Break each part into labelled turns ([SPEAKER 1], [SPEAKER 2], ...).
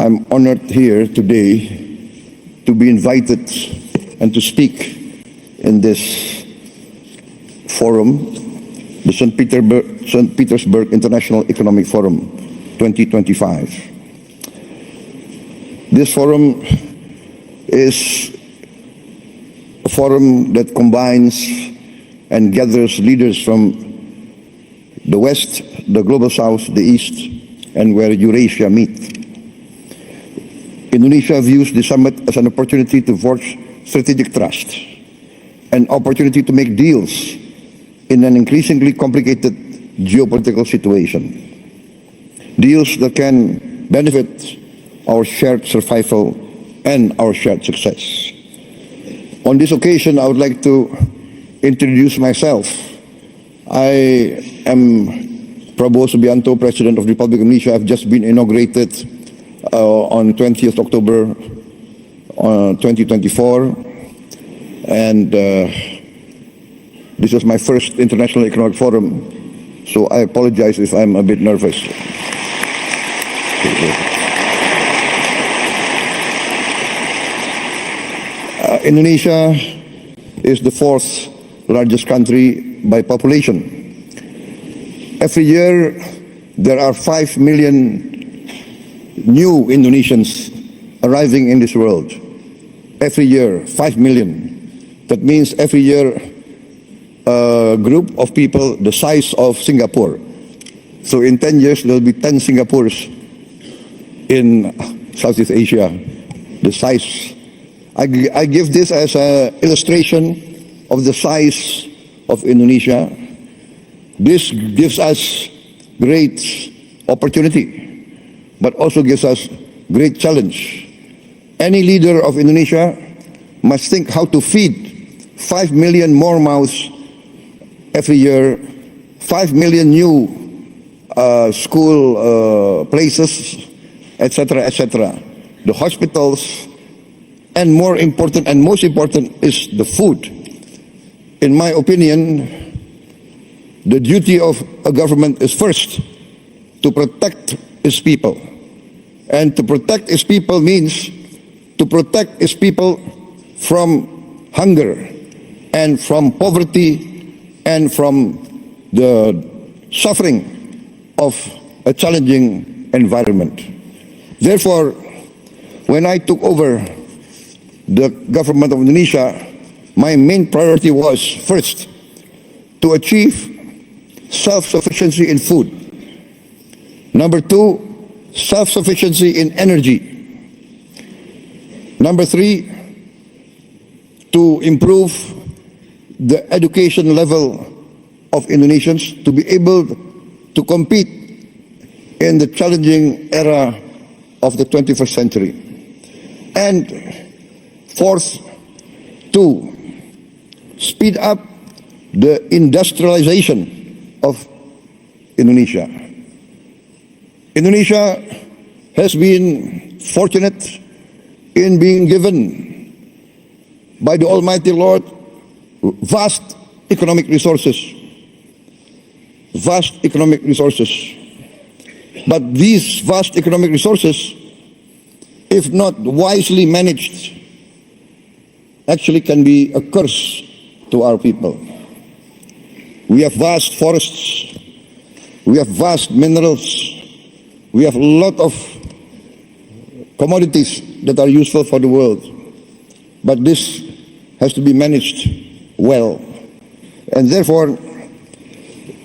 [SPEAKER 1] I'm honored here today to be invited and to speak in this forum, the St. Petersburg International Economic Forum 2025. This forum is a forum that combines and gathers leaders from the West, the Global South, the East, and where Eurasia meet. Indonesia views the summit as an opportunity to forge strategic trust, an opportunity to make deals in an increasingly complicated geopolitical situation. Deals that can benefit our shared survival and our shared success. On this occasion, I would like to introduce myself. I am Prabowo Subianto, President of the Republic of Indonesia. I've just been inaugurated on 20th October 2024, and this is my first International Economic Forum, so I apologize if I'm a bit nervous. Indonesia is the fourth largest country by population. Every year, there are 5 million new Indonesians arriving in this world. Every year, 5 million. That means every year, a group of people the size of Singapore. So in 10 years, there will be 10 Singapores in Southeast Asia. The size. I give this as an illustration of the size of Indonesia. This gives us great opportunity, but also gives us great challenge. Any leader of Indonesia must think how to feed 5 million more mouths every year, 5 million new school places, etc., etc. The hospitals, and more important and most important is the food. In my opinion, the duty of a government is first to protect its people. And to protect its people means to protect its people from hunger and from poverty and from the suffering of a challenging environment. Therefore, when I took over the government of Indonesia, my main priority was first to achieve self-sufficiency in food. Number two, self-sufficiency in energy. Number three, to improve the education level of Indonesians to be able to compete in the challenging era of the 21st century. And fourth, to speed up the industrialization of Indonesia. Indonesia has been fortunate in being given by the Almighty Lord vast economic resources. Vast economic resources. But these vast economic resources, if not wisely managed, actually can be a curse to our people. We have vast forests, we have vast minerals, we have a lot of commodities that are useful for the world. But this has to be managed well. And therefore,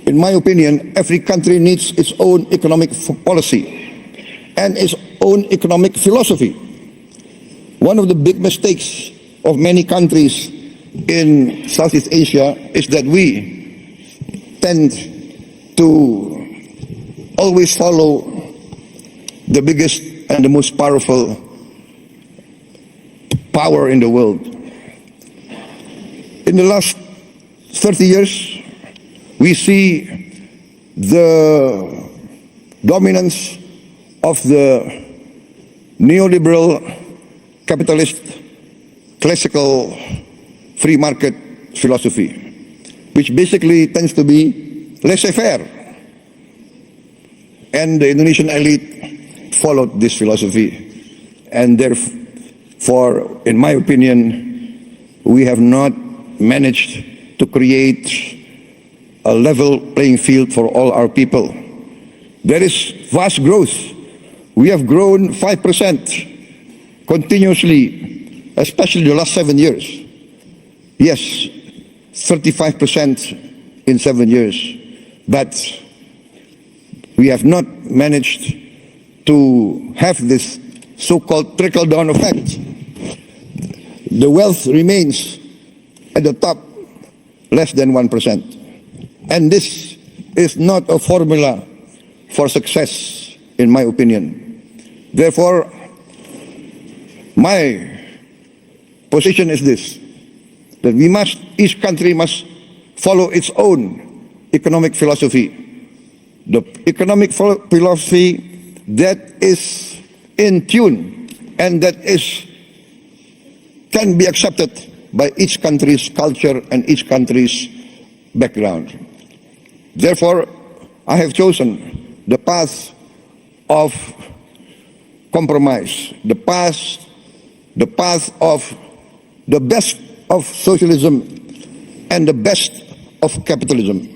[SPEAKER 1] in my opinion, every country needs its own economic policy and its own economic philosophy. One of the big mistakes of many countries in Southeast Asia is that we tend to always follow the biggest and the most powerful power in the world. In the last 30 years, we see the dominance of the neoliberal capitalist classical free market philosophy, which basically tends to be laissez-faire. And the Indonesian elite followed this philosophy, and therefore, in my opinion, we have not managed to create a level playing field for all our people. There is vast growth. We have grown 5% continuously, especially the last 7 years. Yes, 35% in 7 years. But we have not managed to have this so-called trickle-down effect. The wealth remains at the top, less than 1%. And this is not a formula for success, in my opinion. Therefore, my position is this, that each country must follow its own economic philosophy. The economic philosophy that is in tune and that can be accepted by each country's culture and each country's background. Therefore, I have chosen the path of compromise, the path of the best of socialism and the best of capitalism.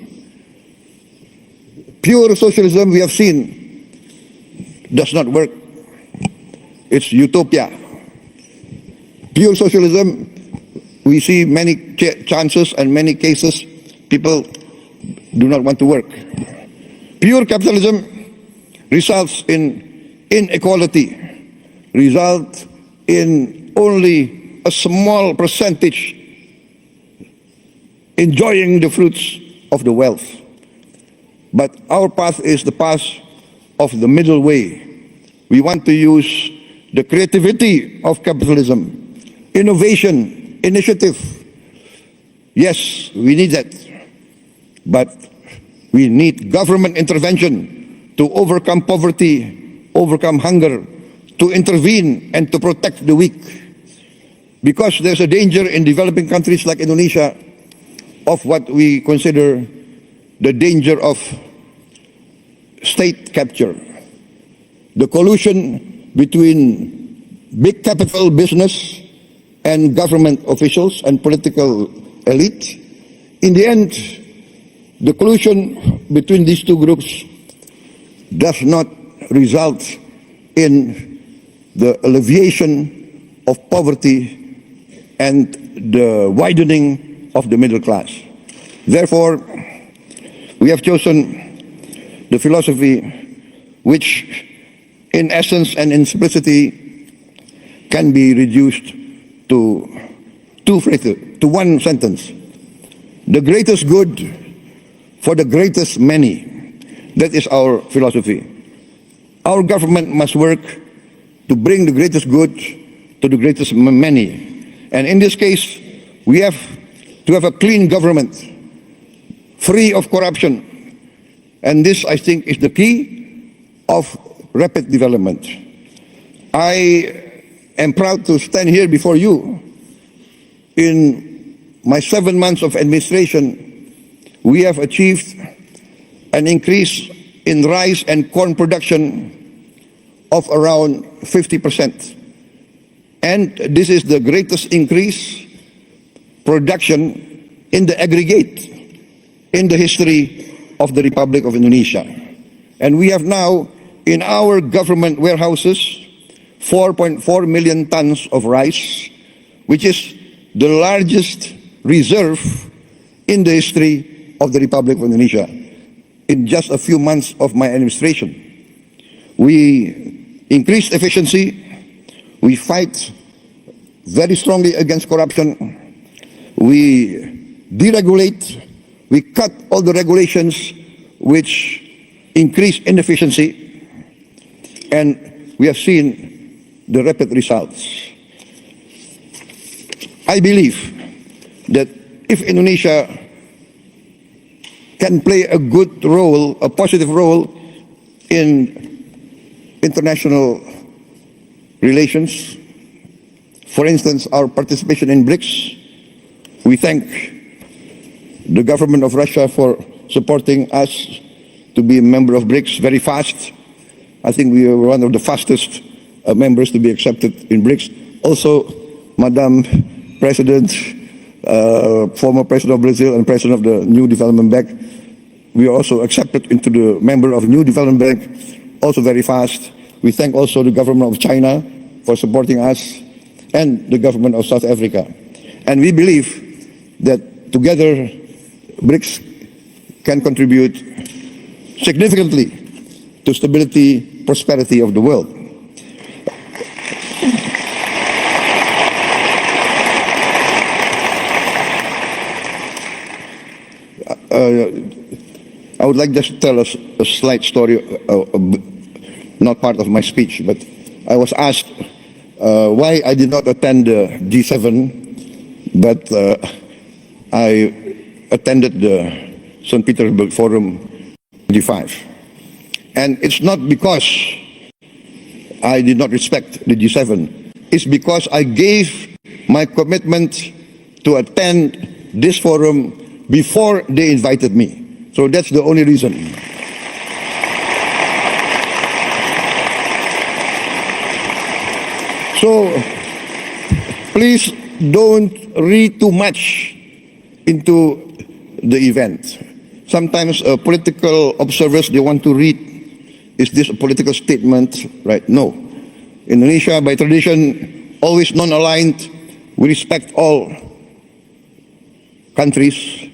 [SPEAKER 1] Pure socialism, we have seen, does not work. It's utopia. Pure socialism, we see many chances and many cases people do not want to work. Pure capitalism results in inequality, results in only a small percentage enjoying the fruits of the wealth. But our path is the path of the middle way. We want to use the creativity of capitalism, innovation, initiative. Yes, we need that. But we need government intervention to overcome poverty, overcome hunger, to intervene and to protect the weak. Because there's a danger in developing countries like Indonesia of what we consider the danger of state capture. The collusion between big capital business and government officials and political elite. In the end, the collusion between these two groups does not result in the alleviation of poverty and the widening of the middle class. Therefore, we have chosen the philosophy which, in essence and in simplicity, can be reduced to one sentence. The greatest good for the greatest many. That is our philosophy. Our government must work to bring the greatest good to the greatest many. And in this case, we have to have a clean government, free of corruption. And this, I think, is the key of rapid development. I am proud to stand here before you. In my 7 months of administration, we have achieved an increase in rice and corn production of around 50%. And this is the greatest increase production in the aggregate in the history of the Republic of Indonesia. And we have now in our government warehouses 4.4 million tons of rice, which is the largest reserve in the history of the Republic of Indonesia. In just a few months of my administration, we increased efficiency, we fight very strongly against corruption, we deregulate, we cut all the regulations which increase inefficiency, and we have seen the rapid results. I believe that if Indonesia can play a good role, a positive role in international relations, for instance, our participation in BRICS, we thank the government of Russia for supporting us to be a member of BRICS very fast. I think we are one of the fastest members to be accepted in BRICS. Also, Madam President, former President of Brazil and President of the New Development Bank, we are also accepted into the member of New Development Bank, also very fast. We thank also the government of China for supporting us and the government of South Africa. And we believe that together BRICS can contribute significantly to stability, prosperity of the world. I would like just to tell us a slight story, not part of my speech, but I was asked why I did not attend the G7, but I attended the St. Petersburg Forum G5. And it's not because I did not respect the G7, it's because I gave my commitment to attend this forum before they invited me. So that's the only reason. So please don't read too much into the event. Sometimes political observers, they want to read, is this a political statement? Right? No. Indonesia, by tradition, always non-aligned. We respect all countries.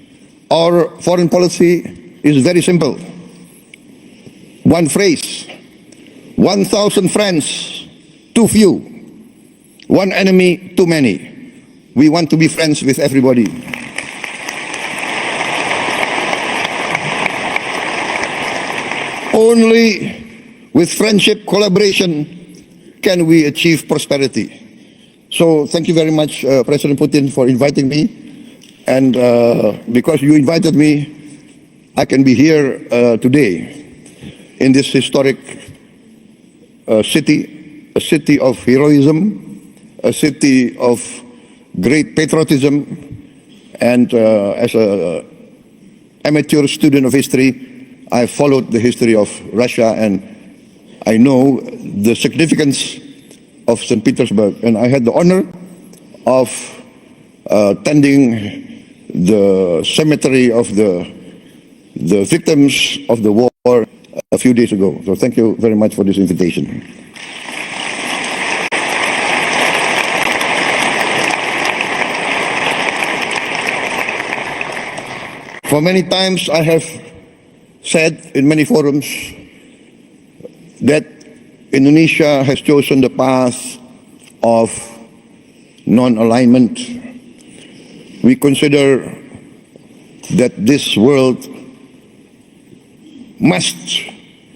[SPEAKER 1] Our foreign policy is very simple. One phrase: 1,000 friends, too few. One enemy, too many. We want to be friends with everybody. Only with friendship, collaboration, can we achieve prosperity. So thank you very much, President Putin, for inviting me. And because you invited me, I can be here today in this historic city, a city of heroism, a city of great patriotism, and as an amateur student of history, I followed the history of Russia, and I know the significance of St. Petersburg. And I had the honor of attending the cemetery of the victims of the war a few days ago. So thank you very much for this invitation. For many times I have said in many forums that Indonesia has chosen the path of non-alignment. We consider that this world must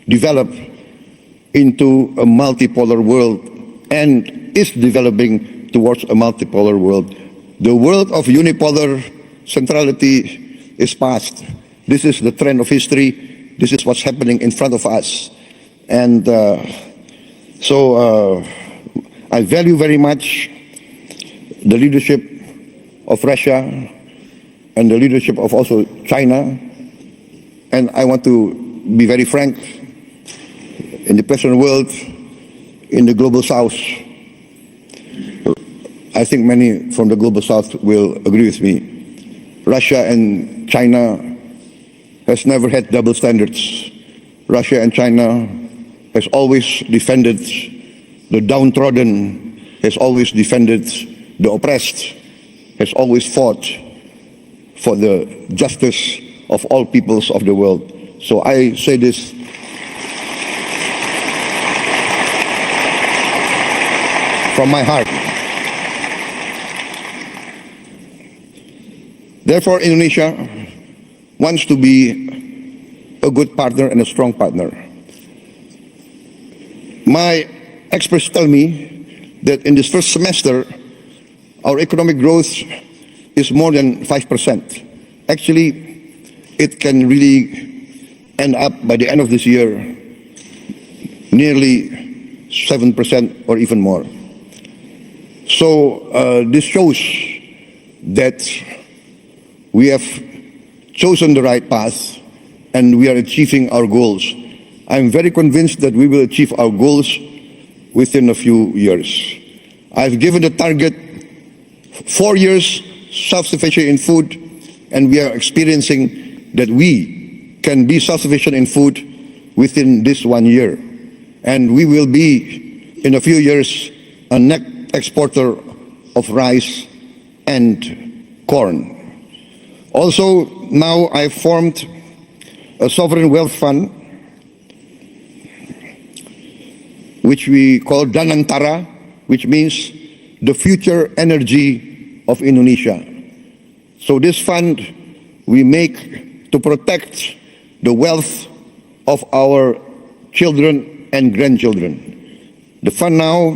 [SPEAKER 1] develop into a multipolar world and is developing towards a multipolar world. The world of unipolar centrality is past. This is the trend of history. This is what's happening in front of us. And so I value very much the leadership of Russia and the leadership of also China. And I want to be very frank, in the present world, in the global south, I think many from the global south will agree with me. Russia and China has never had double standards. Russia and China has always defended the downtrodden, has always defended the oppressed, has always fought for the justice of all peoples of the world. So I say this from my heart. Therefore, Indonesia wants to be a good partner and a strong partner. My experts tell me that in this first semester, our economic growth is more than 5%. Actually, it can really end up by the end of this year nearly 7% or even more. So this shows that we have chosen the right path and we are achieving our goals. I'm very convinced that we will achieve our goals within a few years. I've given the target 4 years self-sufficient in food, and we are experiencing that we can be self-sufficient in food within this 1 year. And we will be, in a few years, a net exporter of rice and corn. Also, now I've formed a sovereign wealth fund, which we call Danantara, which means the future energy of Indonesia. So this fund we make to protect the wealth of our children and grandchildren. The fund now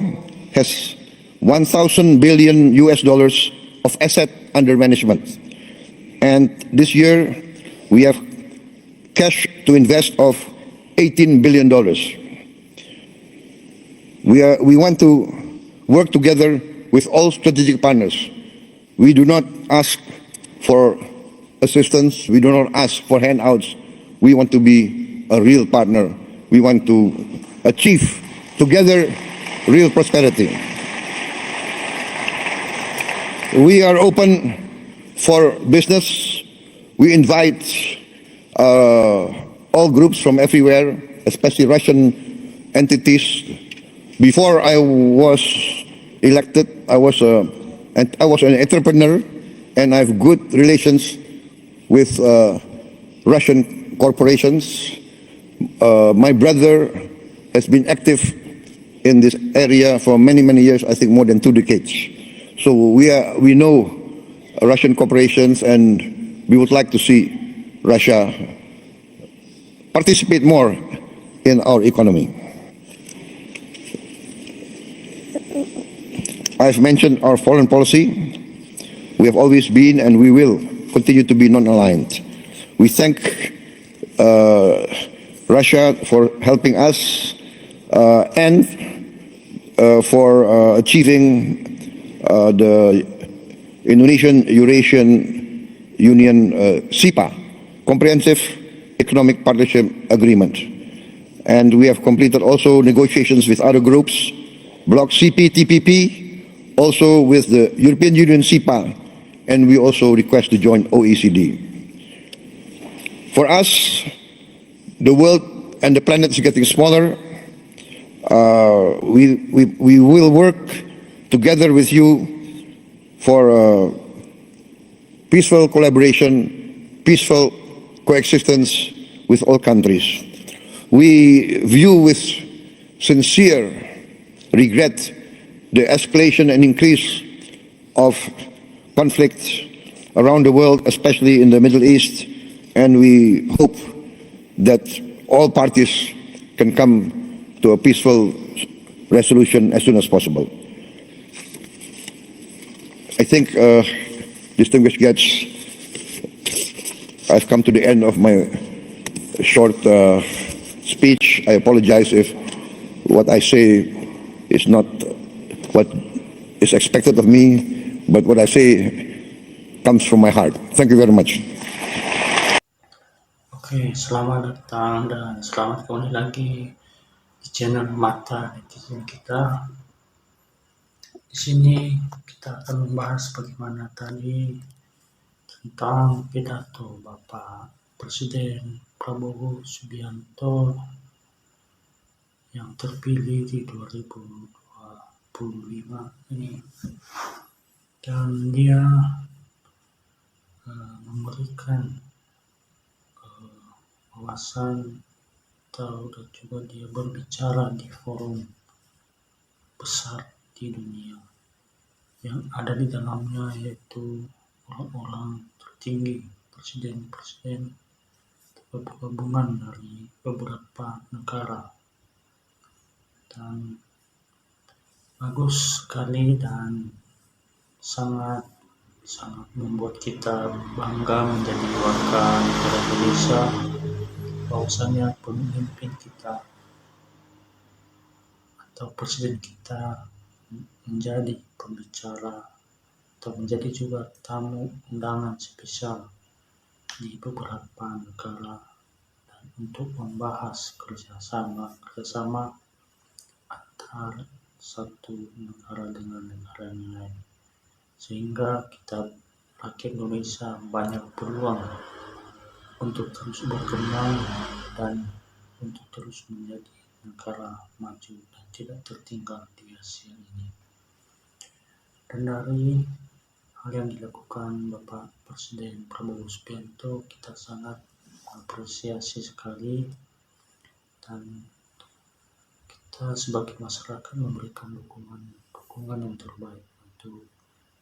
[SPEAKER 1] has 1,000 billion US dollars of asset under management. And this year we have cash to invest of $18 billion. We want to work together with all strategic partners. We do not ask for assistance. We do not ask for handouts. We want to be a real partner. We want to achieve together real prosperity. We are open for business. We invite all groups from everywhere, especially Russian entities. Before I was elected, I was an entrepreneur, and I have good relations with Russian corporations. My brother has been active in this area for many, many years, I think more than 2 decades. So we know Russian corporations, and we would like to see Russia participate more in our economy. I've mentioned our foreign policy. We have always been, and we will continue to be, non-aligned. We thank Russia for helping us and for achieving the Indonesian-Eurasian Union SIPA, Comprehensive Economic Partnership Agreement. And we have completed also negotiations with other groups, Bloc CPTPP, also with the European Union SIPA, and we also request to join OECD. For us, the world and the planet is getting smaller. We will work together with you for peaceful collaboration, peaceful coexistence with all countries. We view with sincere regret the escalation and increase of conflicts around the world, especially in the Middle East, and we hope that all parties can come to a peaceful resolution as soon as possible. I think, distinguished guests, I've come to the end of my short speech. I apologize if what I say is not what is expected of me, but what I say comes from my heart. Thank you very much.
[SPEAKER 2] Oke, selamat datang dan selamat kembali lagi di channel Mata Netizen kita. Di sini kita akan membahas bagaimana tadi tentang pidato Bapak Presiden Prabowo Subianto yang terpilih di 2025 ini, dan dia memberikan wawasan dan juga dia berbicara di forum besar di dunia yang ada di dalamnya, yaitu orang-orang tertinggi, presiden-presiden gabungan dari beberapa negara. Dan bagus sekali dan sangat membuat kita bangga menjadi warga negara Indonesia, bahwasanya pemimpin kita atau presiden kita menjadi pembicara atau menjadi juga tamu undangan spesial di beberapa negara dan untuk membahas kerjasama antar satu negara dengan negara yang lain, sehingga kita rakyat Indonesia banyak peluang untuk terus berkembang dan untuk terus menjadi negara maju dan tidak tertinggal di Asia ini. Dan dari hal yang dilakukan Bapak Presiden Prabowo Subianto, kita sangat apresiasi sekali, dan kita sebagai masyarakat memberikan dukungan yang terbaik untuk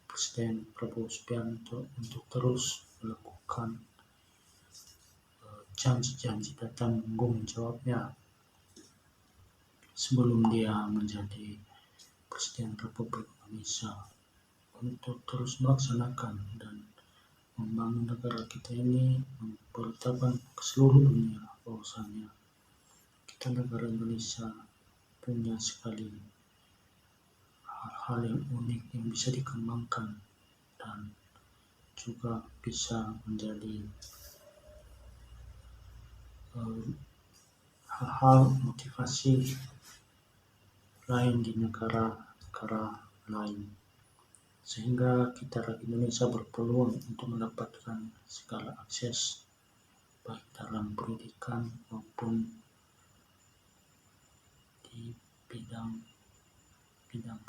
[SPEAKER 2] Presiden Prabowo Subianto untuk terus melakukan janji-janji dan tanggung jawabnya sebelum dia menjadi Presiden Republik Indonesia, untuk terus melaksanakan dan membangun negara kita ini, memberitakan ke seluruh dunia bahwasanya kita negara Indonesia punya sekali hal-hal yang unik yang bisa dikembangkan dan juga bisa menjadi hal-hal motivasi lain di negara-negara lain, sehingga kita rakyat Indonesia berpeluang untuk mendapatkan segala akses baik dalam pendidikan maupun di bidang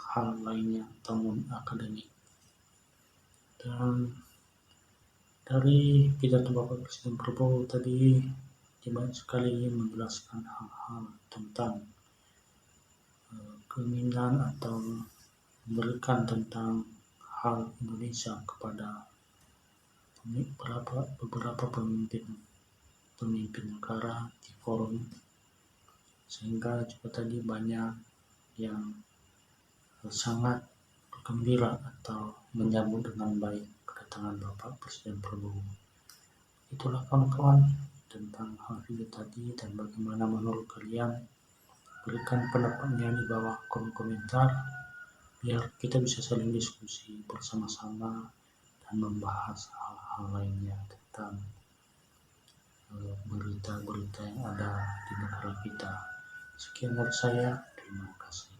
[SPEAKER 2] hal lainnya atau akademik. Dan dari pidato Bapak Presiden Prabowo tadi banyak sekali menjelaskan hal-hal tentang keinginan atau memberikan tentang hal Indonesia kepada beberapa pemimpin negara di forum, sehingga juga tadi banyak yang sangat gembira atau menyambut dengan baik kedatangan Bapak Presiden Prabowo. Itulah kawan-kawan tentang hal video tadi, dan bagaimana menurut kalian? Berikan pendapatnya di bawah kolom komentar biar kita bisa saling diskusi bersama-sama dan membahas hal-hal lainnya tentang berita-berita yang ada di negara kita. Sekian dari saya, terima kasih.